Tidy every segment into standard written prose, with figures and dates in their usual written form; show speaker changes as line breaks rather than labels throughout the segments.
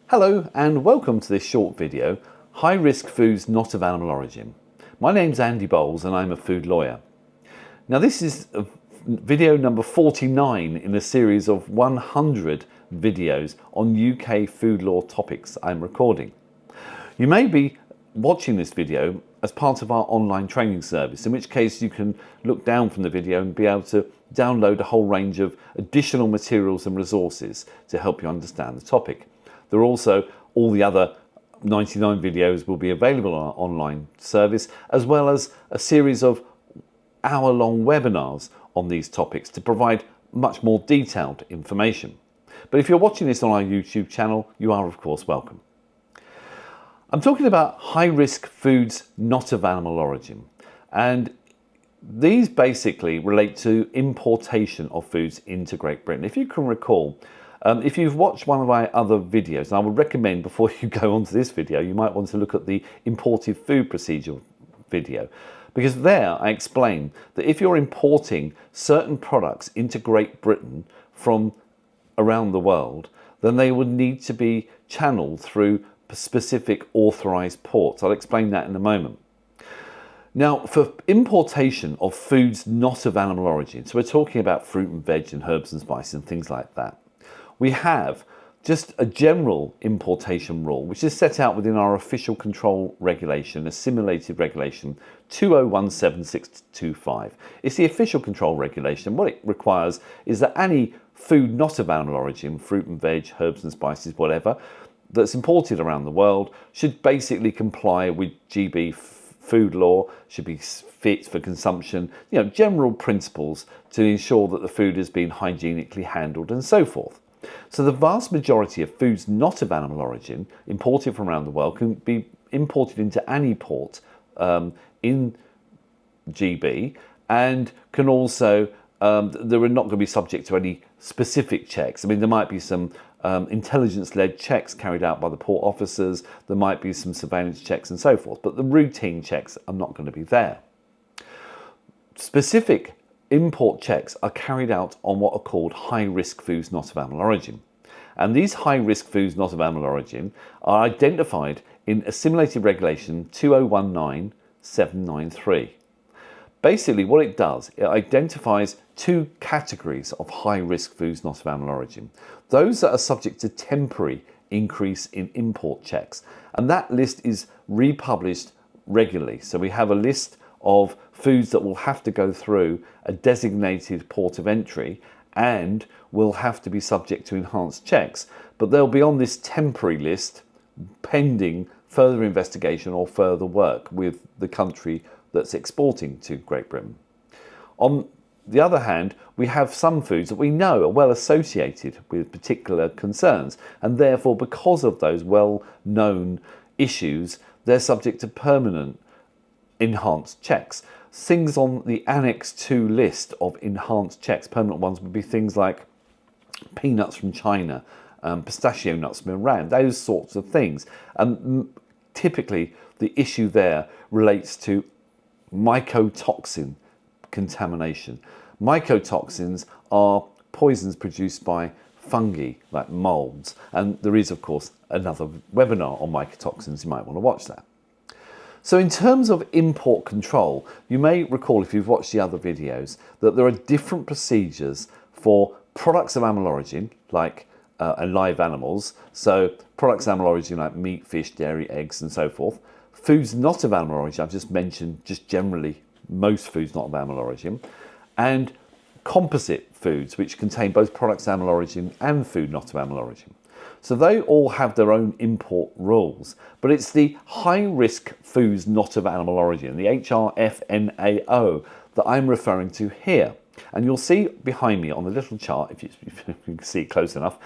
Hello and welcome to this short video, High Risk Foods Not of Animal Origin. My name's Andy Bowles and I'm a food lawyer. Now this is video number 49 in a series of 100 videos on UK food law topics I'm recording. You may be watching this video as part of our online training service, in which case you can look down from the video and be able to download a whole range of additional materials and resources to help you understand the topic. There are also all the other 99 videos will be available on our online service, as well as a series of hour-long webinars on these topics to provide much more detailed information. But if you're watching this on our YouTube channel, you are of course welcome. I'm talking about high-risk foods not of animal origin, and these basically relate to importation of foods into Great Britain. If you can recall, if you've watched one of my other videos, and I would recommend before you go on to this video, you might want to look at the imported food procedure video, because there I explain that if you're importing certain products into Great Britain from around the world, then they would need to be channeled through specific authorised ports. I'll explain that in a moment. Now, for importation of foods not of animal origin, so we're talking about fruit and veg and herbs and spices and things like that, we have just a general importation rule, which is set out within our official control regulation, assimilated regulation 2017625. It's the official control regulation. What it requires is that any food not of animal origin, fruit and veg, herbs and spices, whatever, that's imported around the world should basically comply with GB food law, should be fit for consumption, general principles to ensure that the food has been hygienically handled and so forth. So the vast majority of foods not of animal origin imported from around the world can be imported into any port in GB, and can also, they're not going to be subject to any specific checks. I mean, there might be some intelligence-led checks carried out by the port officers, there might be some surveillance checks and so forth, but the routine checks are not going to be there. Specific import checks are carried out on what are called high-risk foods not of animal origin. And these high-risk foods not of animal origin are identified in Assimilated Regulation 2019793. Basically what it does, it identifies two categories of high-risk foods not of animal origin. Those that are subject to temporary increase in import checks. And that list is republished regularly. So we have a list of foods that will have to go through a designated port of entry and will have to be subject to enhanced checks, but they'll be on this temporary list pending further investigation or further work with the country that's exporting to Great Britain. On the other hand, we have some foods that we know are well associated with particular concerns, and therefore because of those well-known issues, they're subject to permanent enhanced checks. Things on the Annex 2 list of enhanced checks, permanent ones, would be things like peanuts from China, pistachio nuts from Iran, those sorts of things. And typically the issue there relates to mycotoxin contamination. Mycotoxins are poisons produced by fungi like molds, and there is of course another webinar on mycotoxins, you might want to watch that. So in terms of import control, you may recall if you've watched the other videos that there are different procedures for products of animal origin, like and live animals, so products of animal origin like meat, fish, dairy, eggs and so forth. Foods not of animal origin, I've just mentioned just generally most foods not of animal origin, and composite foods which contain both products of animal origin and food not of animal origin. So they all have their own import rules, but it's the high-risk foods not of animal origin, the HRFNAO, that I'm referring to here. And you'll see behind me on the little chart, if you can see it close enough,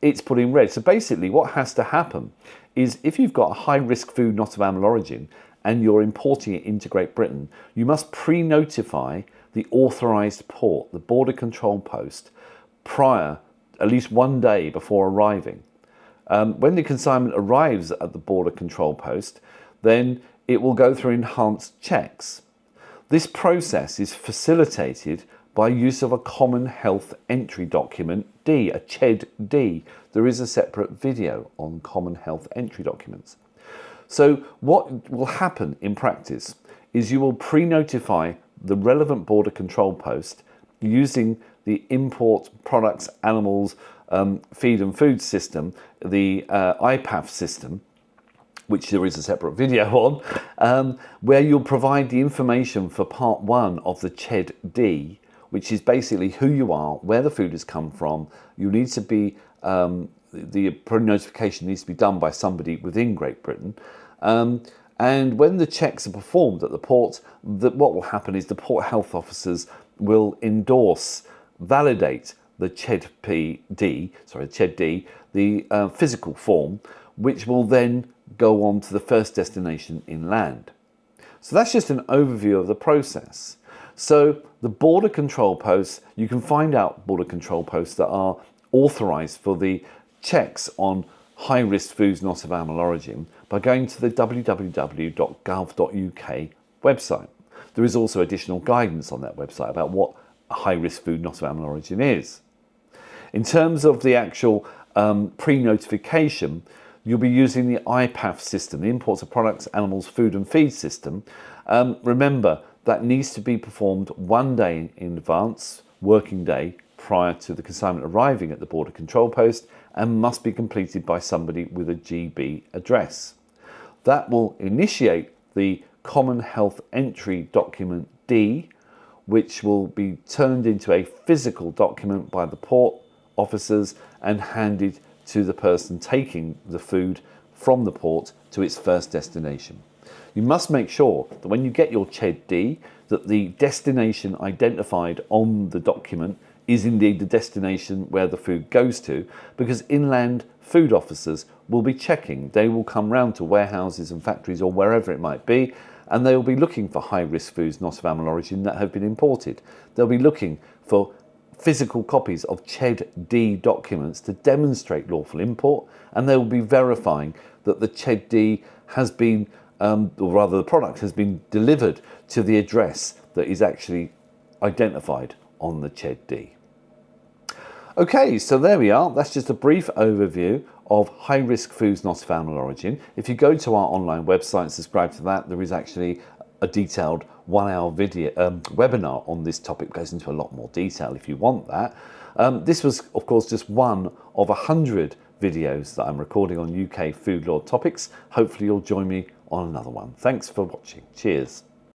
it's put in red. So basically what has to happen is if you've got a high-risk food not of animal origin and you're importing it into Great Britain, you must pre-notify the authorised port, the border control post, prior at least one day before arriving. When the consignment arrives at the border control post, then it will go through enhanced checks. This process is facilitated by use of a common health entry document D, a CHED-D. There is a separate video on common health entry documents. So what will happen in practice is you will pre-notify the relevant border control post using the import products, animals, feed and food system, the IPAF system, which there is a separate video on, where you'll provide the information for part 1 of the CHED-D, which is basically who you are, where the food has come from. You need to be, the pre-notification needs to be done by somebody within Great Britain. And when the checks are performed at the port, what will happen is the port health officers will endorse, validate the CHED-D, the physical form, which will then go on to the first destination inland. So that's just an overview of the process. So the border control posts, you can find out border control posts that are authorised for the checks on high-risk foods not of animal origin by going to the www.gov.uk website. There is also additional guidance on that website about what a high-risk food not of animal origin is. In terms of the actual pre-notification, you'll be using the IPAF system, the Imports of Products, Animals, Food and Feed system. Remember, that needs to be performed 1 day in advance, working day, prior to the consignment arriving at the border control post, and must be completed by somebody with a GB address. That will initiate the Common Health Entry Document D, which will be turned into a physical document by the port officers and handed to the person taking the food from the port to its first destination. You must make sure that when you get your CHED-D, that the destination identified on the document is indeed the destination where the food goes to, because inland food officers will be checking. They will come round to warehouses and factories or wherever it might be, and they will be looking for high-risk foods not of animal origin that have been imported. They'll be looking for physical copies of CHED-D documents to demonstrate lawful import, and they will be verifying that the CHED-D has been, or rather the product has been delivered to the address that is actually identified on the CHED-D. Okay, so there we are. That's just a brief overview of high-risk foods not of animal origin. If you go to our online website and subscribe to that, there is actually a detailed 1-hour video webinar on this topic. It goes into a lot more detail if you want that. This was, of course, just one of 100 videos that I'm recording on UK food law topics. Hopefully you'll join me on another one. Thanks for watching. Cheers.